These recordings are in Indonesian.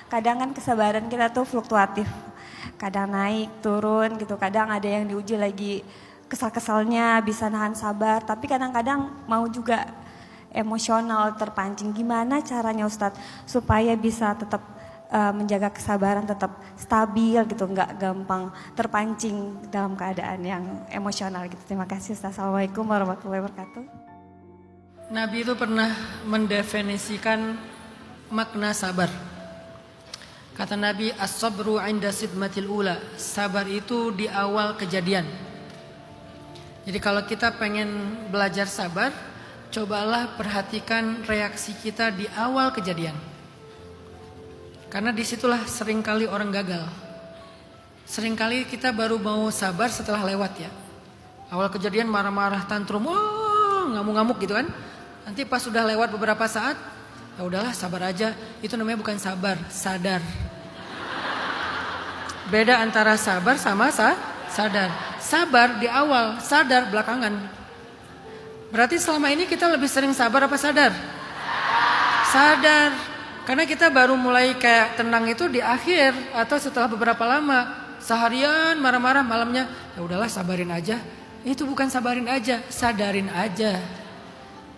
kadang kan kesabaran kita tuh fluktuatif. Kadang naik, turun gitu, kadang ada yang diuji lagi kesal-kesalnya bisa nahan sabar, tapi kadang-kadang mau juga emosional terpancing. Gimana caranya Ustadz supaya bisa tetap menjaga kesabaran, tetap stabil gitu, nggak gampang terpancing dalam keadaan yang emosional gitu. Terima kasih Ustadz. Assalamualaikum warahmatullahi wabarakatuh. Nabi itu pernah mendefinisikan makna sabar. Kata Nabi, as-sabru 'inda sidmatil ula. Sabar itu di awal kejadian. Jadi kalau kita pengen belajar sabar, cobalah perhatikan reaksi kita di awal kejadian. Karena disitulah seringkali orang gagal. Seringkali kita baru mau sabar setelah lewat ya. Awal kejadian marah-marah, tantrum, ngamuk-ngamuk gitu kan. Nanti pas sudah lewat beberapa saat, ya udahlah sabar aja. Itu namanya bukan sabar, sadar. Beda antara sabar sama sadar. Sabar di awal, sadar belakangan. Berarti selama ini kita lebih sering sabar apa sadar? Sadar. Karena kita baru mulai kayak tenang itu di akhir atau setelah beberapa lama. Seharian marah-marah, malamnya ya udahlah sabarin aja. Itu bukan sabarin aja, sadarin aja.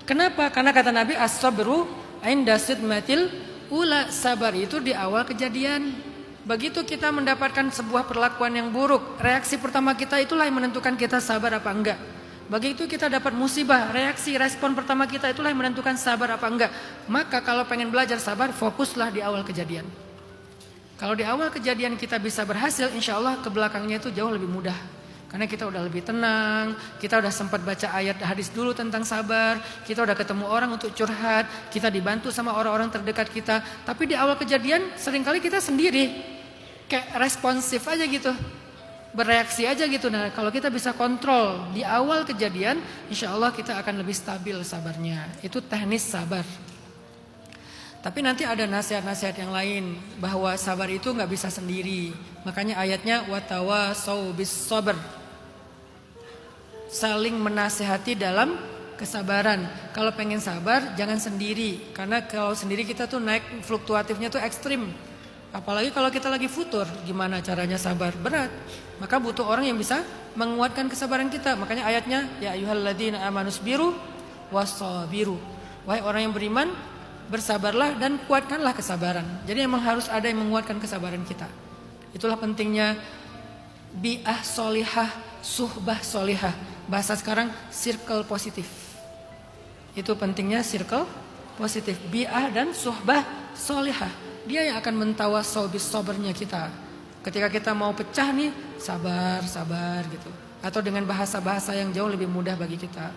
Kenapa? Karena kata Nabi as-sabru 'inda sidmatil ula. Sabar itu di awal kejadian. Begitu kita mendapatkan sebuah perlakuan yang buruk, reaksi pertama kita itulah yang menentukan kita sabar apa enggak. Begitu kita dapat musibah, respon pertama kita itulah yang menentukan sabar apa enggak. Maka kalau pengen belajar sabar, fokuslah di awal kejadian. Kalau di awal kejadian kita bisa berhasil, insya Allah ke belakangnya itu jauh lebih mudah. Karena kita udah lebih tenang, kita udah sempat baca ayat hadis dulu tentang sabar, kita udah ketemu orang untuk curhat, kita dibantu sama orang-orang terdekat kita. Tapi di awal kejadian seringkali kita sendiri, kayak responsif aja gitu, bereaksi aja gitu. Nah kalau kita bisa kontrol di awal kejadian, insya Allah kita akan lebih stabil sabarnya. Itu teknis sabar. Tapi nanti ada nasihat-nasihat yang lain bahwa sabar itu nggak bisa sendiri. Makanya ayatnya watawasau bis sabr. Saling menasehati dalam kesabaran. Kalau pengen sabar jangan sendiri, karena kalau sendiri kita tuh naik fluktuatifnya tuh ekstrim. Apalagi kalau kita lagi futur, gimana caranya sabar? Berat. Maka butuh orang yang bisa menguatkan kesabaran kita. Makanya ayatnya ya ayyuhalladzina amanusbiru wassabiru. Wahai orang yang beriman, bersabarlah dan kuatkanlah kesabaran. Jadi memang harus ada yang menguatkan kesabaran kita. Itulah pentingnya bi'ah solihah, suhbah solihah. Bahasa sekarang circle positif. Itu pentingnya circle positif, bi'ah dan suhbah solihah. Dia yang akan mentawasau bis sabarnya kita. Ketika kita mau pecah nih, sabar gitu. Atau dengan bahasa-bahasa yang jauh lebih mudah bagi kita.